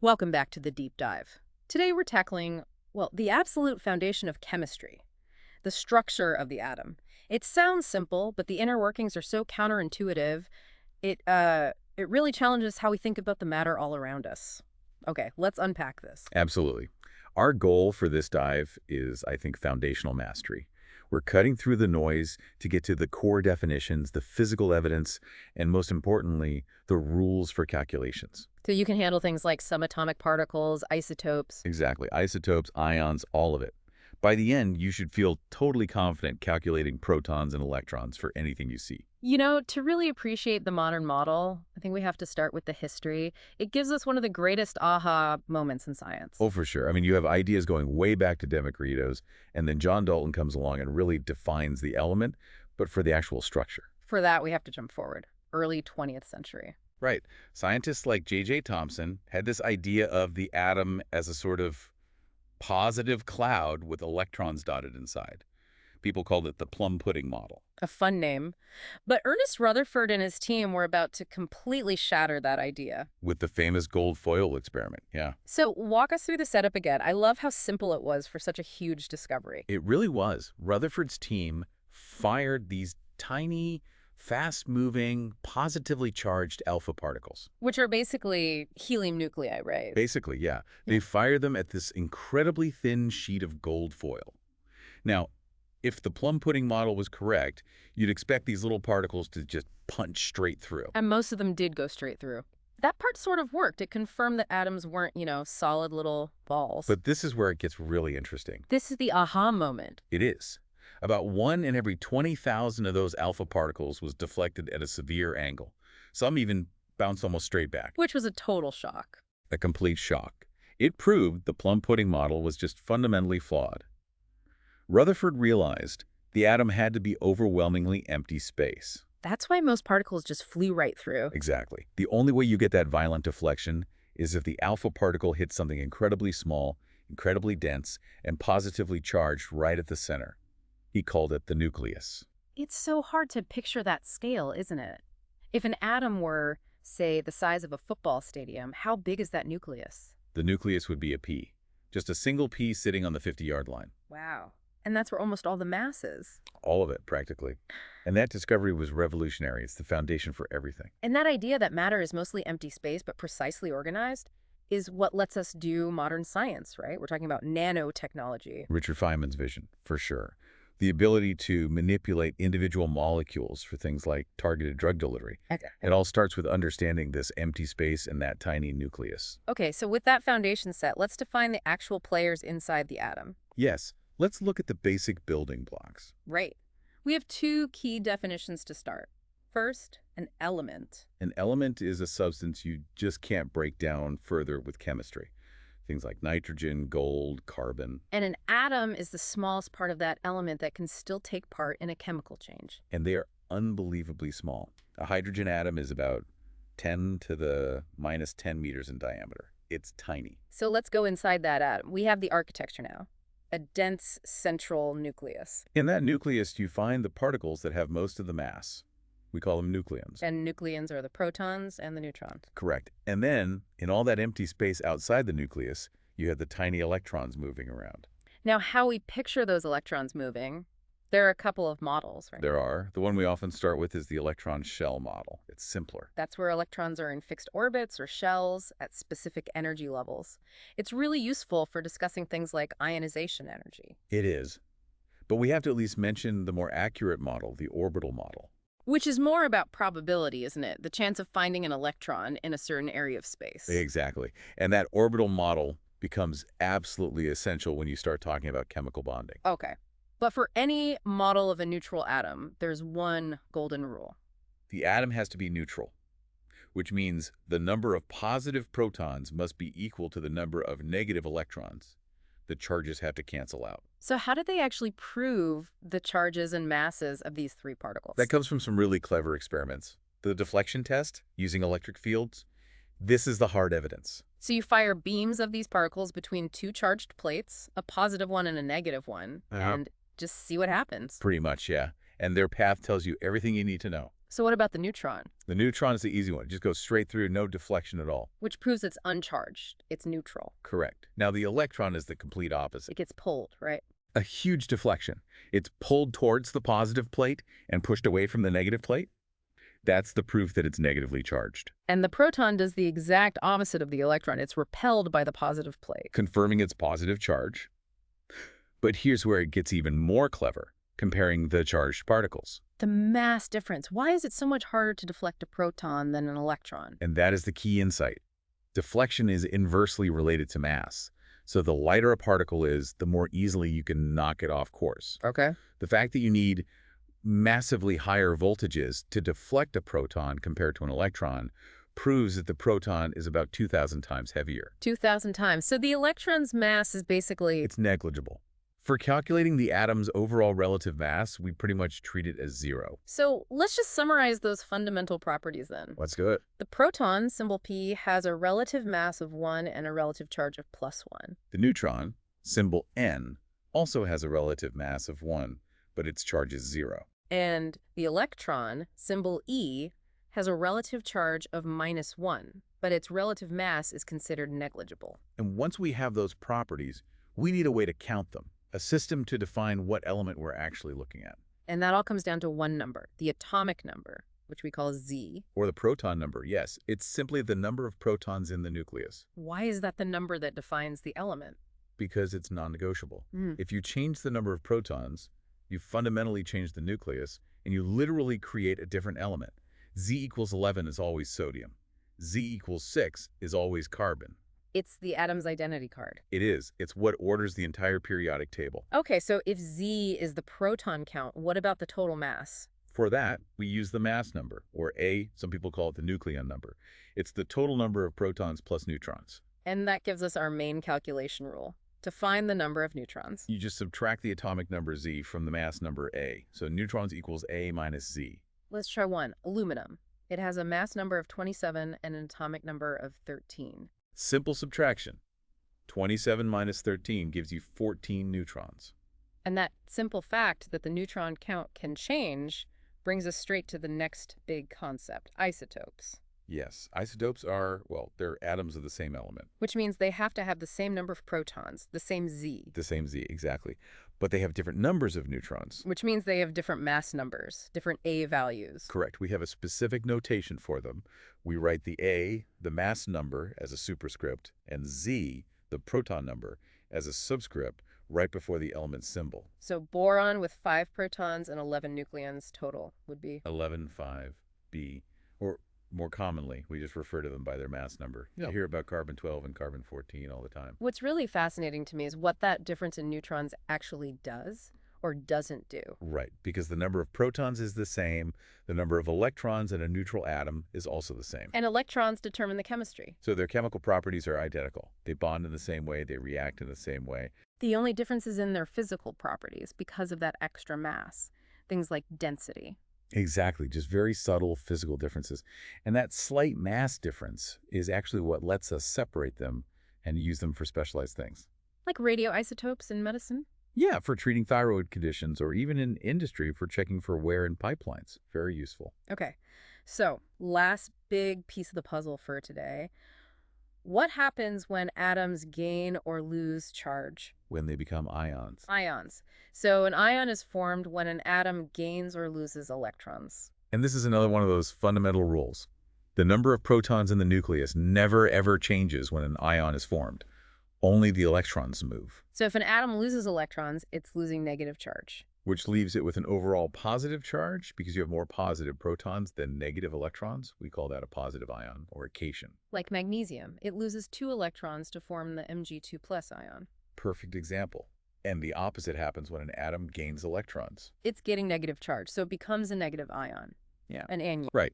Welcome back to the deep dive. Today we're tackling, well, the absolute foundation of chemistry, the structure of the atom. It sounds simple, but the inner workings are so counterintuitive. It really challenges how we think about the matter all around us. Okay, let's unpack this. Absolutely. Our goal for this dive is, I think, foundational mastery. We're cutting through the noise to get to the core definitions, the physical evidence, and most importantly, the rules for calculations. So you can handle things like subatomic particles, isotopes. Exactly. Isotopes, ions, all of it. By the end, you should feel totally confident calculating protons and electrons for anything you see. You know, to really appreciate the modern model, I think we have to start with the history. It gives us one of the greatest aha moments in science. Oh, for sure. I mean, you have ideas going way back to Democritus, and then John Dalton comes along and really defines the element, but for the actual structure. For that, we have to jump forward. Early 20th century. Right. Scientists like J.J. Thomson had this idea of the atom as a sort of positive cloud with electrons dotted inside. People called it the plum pudding model. A fun name. But Ernest Rutherford and his team were about to completely shatter that idea. With the famous gold foil experiment, yeah. So walk us through the setup again. I love how simple it was for such a huge discovery. It really was. Rutherford's team fired these tiny, fast-moving, positively charged alpha particles. Which are basically helium nuclei, right? Basically, yeah. They fired them at this incredibly thin sheet of gold foil. Now, if the plum pudding model was correct, you'd expect these little particles to just punch straight through. And most of them did go straight through. That part sort of worked. It confirmed that atoms weren't, solid little balls. But this is where it gets really interesting. This is the aha moment. It is. About 1 in every 20,000 of those alpha particles was deflected at a severe angle. Some even bounced almost straight back. Which was a total shock. A complete shock. It proved the plum pudding model was just fundamentally flawed. Rutherford realized the atom had to be overwhelmingly empty space. That's why most particles just flew right through. Exactly. The only way you get that violent deflection is if the alpha particle hits something incredibly small, incredibly dense, and positively charged right at the center. He called it the nucleus. It's so hard to picture that scale, isn't it? If an atom were, say, the size of a football stadium, how big is that nucleus? The nucleus would be a pea. Just a single pea sitting on the 50-yard line. Wow. And that's where almost all the mass is. All of it, practically. And that discovery was revolutionary. It's the foundation for everything. And that idea that matter is mostly empty space but precisely organized is what lets us do modern science, right? We're talking about nanotechnology. Richard Feynman's vision, for sure. The ability to manipulate individual molecules for things like targeted drug delivery. Okay. It all starts with understanding this empty space and that tiny nucleus. Okay, so with that foundation set, let's define the actual players inside the atom. Yes, let's look at the basic building blocks. Right. We have two key definitions to start. First, an element. An element is a substance you just can't break down further with chemistry. Things like nitrogen, gold, carbon. And an atom is the smallest part of that element that can still take part in a chemical change. And they are unbelievably small. A hydrogen atom is about 10 to the minus 10 meters in diameter. It's tiny. So let's go inside that atom. We have the architecture now. A dense central nucleus. In that nucleus, you find the particles that have most of the mass. We call them nucleons. And nucleons are the protons and the neutrons. Correct. And then, in all that empty space outside the nucleus, you have the tiny electrons moving around. Now, how we picture those electrons moving, there are a couple of models, right? There are. The one we often start with is the electron shell model. It's simpler. That's where electrons are in fixed orbits or shells at specific energy levels. It's really useful for discussing things like ionization energy. It is. But we have to at least mention the more accurate model, the orbital model. Which is more about probability, isn't it? The chance of finding an electron in a certain area of space. Exactly. And that orbital model becomes absolutely essential when you start talking about chemical bonding. Okay. But for any model of a neutral atom, there's one golden rule. The atom has to be neutral, which means the number of positive protons must be equal to the number of negative electrons. The charges have to cancel out. So how did they actually prove the charges and masses of these three particles? That comes from some really clever experiments. The deflection test, using electric fields, this is the hard evidence. So you fire beams of these particles between two charged plates, a positive one and a negative one, and just see what happens. Pretty much, yeah. And their path tells you everything you need to know. So what about the neutron, The neutron is the easy one. It just goes straight through, no deflection at all. which proves it's uncharged? It's neutral. Correct. Now, the electron is the complete opposite. It gets pulled, right? A huge deflection. It's pulled towards the positive plate and pushed away from the negative plate. That's the proof that it's negatively charged, And the proton does the exact opposite of the electron. It's repelled by the positive plate. confirming its positive charge. But here's where it gets even more clever, comparing the charged particles. The mass difference. Why is it so much harder to deflect a proton than an electron? And that is the key insight. Deflection is inversely related to mass. So the lighter a particle is, the more easily you can knock it off course. Okay. The fact that you need massively higher voltages to deflect a proton compared to an electron proves that the proton is about 2,000 times heavier. 2,000 times. So the electron's mass is basically... It's negligible. For calculating the atom's overall relative mass, we pretty much treat it as zero. So let's just summarize those fundamental properties then. Let's do it. The proton, symbol P, has a relative mass of 1 and a relative charge of +1. The neutron, symbol N, also has a relative mass of 1, but its charge is 0. And the electron, symbol E, has a relative charge of -1, but its relative mass is considered negligible. And once we have those properties, we need a way to count them, a system to define what element we're actually looking at. And that all comes down to one number, the atomic number, which we call Z. Or the proton number, yes. It's simply the number of protons in the nucleus, Why is that the number that defines the element? because it's non-negotiable. Mm. If you change the number of protons, you fundamentally change the nucleus, and you literally create a different element. Z equals 11 is always sodium. Z equals 6 is always carbon. It's the atom's identity card. It is. It's what orders the entire periodic table. Okay, so if Z is the proton count, what about the total mass? For that, we use the mass number, or A, some people call it the nucleon number. It's the total number of protons plus neutrons. And that gives us our main calculation rule, to find the number of neutrons. You just subtract the atomic number Z from the mass number A. So neutrons equals A minus Z. Let's try one, aluminum. It has a mass number of 27 and an atomic number of 13. Simple subtraction. 27 minus 13 gives you 14 neutrons. And that simple fact that the neutron count can change brings us straight to the next big concept, isotopes. Yes, isotopes are, well, they're atoms of the same element. Which means they have to have the same number of protons, the same Z. The same Z, exactly. But they have different numbers of neutrons. Which means they have different mass numbers, different A values. Correct. We have a specific notation for them. We write the A, the mass number, as a superscript, and Z, the proton number, as a subscript right before the element symbol. So boron with 5 protons and 11 nucleons total would be? 11, 5, B, or more commonly, we just refer to them by their mass number. You hear about carbon-12 and carbon-14 all the time. What's really fascinating to me is what that difference in neutrons actually does or doesn't do. Right, because the number of protons is the same, the number of electrons in a neutral atom is also the same. And electrons determine the chemistry. So their chemical properties are identical. They bond in the same way, they react in the same way. The only difference is in their physical properties because of that extra mass. Things like density. Exactly, just very subtle physical differences. And that slight mass difference is actually what lets us separate them and use them for specialized things. Like radioisotopes in medicine? Yeah, for treating thyroid conditions or even in industry for checking for wear in pipelines. Very useful. Okay, so last big piece of the puzzle for today. What happens when atoms gain or lose charge? When they become ions. Ions. So an ion is formed when an atom gains or loses electrons. And this is another one of those fundamental rules. The number of protons in the nucleus never ever changes when an ion is formed. Only the electrons move, So if an atom loses electrons, it's losing negative charge. which leaves it with an overall positive charge because you have more positive protons than negative electrons. We call that a positive ion or a cation. Like magnesium, it loses 2 electrons to form the Mg2+ ion. Perfect example. And the opposite happens when an atom gains electrons. It's getting negative charge, so it becomes a negative ion. Yeah. An anion. Right.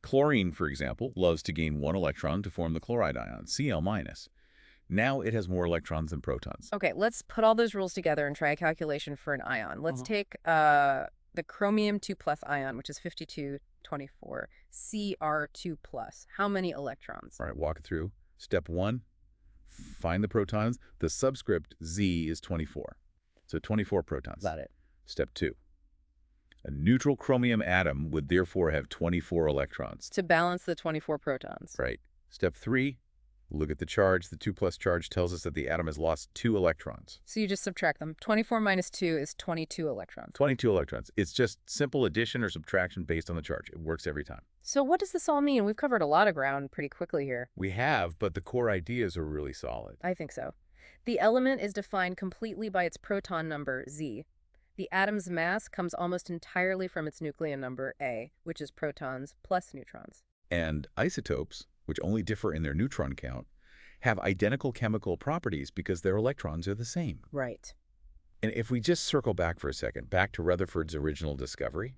Chlorine, for example, loves to gain 1 electron to form the chloride ion, Cl-. Now it has more electrons than protons. Okay, let's put all those rules together and try a calculation for an ion. Let's take the chromium 2+ ion, which is 5224, Cr2+. How many electrons? All right, walk it through. Step 1, find the protons. The subscript Z is 24. So 24 protons. Got it. Step 2, A neutral chromium atom would therefore have 24 electrons. To balance the 24 protons. Right. Step 3, look at the charge. The 2 plus charge tells us that the atom has lost 2 electrons. So you just subtract them. 24 minus 2 is 22 electrons. 22 electrons. It's just simple addition or subtraction based on the charge. It works every time. So what does this all mean? We've covered a lot of ground pretty quickly here. We have, but the core ideas are really solid. I think so. The element is defined completely by its proton number, Z. The atom's mass comes almost entirely from its nucleon number, A, which is protons plus neutrons. And isotopes, which only differ in their neutron count, have identical chemical properties because their electrons are the same. Right. And if we just circle back for a second, back to Rutherford's original discovery,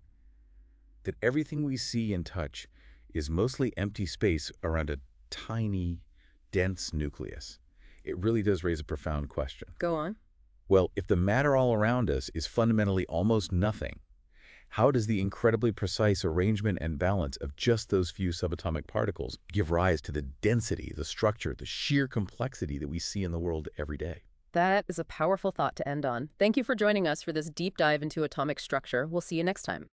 that everything we see and touch is mostly empty space around a tiny, dense nucleus. It really does raise a profound question. Go on. Well, if the matter all around us is fundamentally almost nothing, how does the incredibly precise arrangement and balance of just those few subatomic particles give rise to the density, the structure, the sheer complexity that we see in the world every day? That is a powerful thought to end on. Thank you for joining us for this deep dive into atomic structure. We'll see you next time.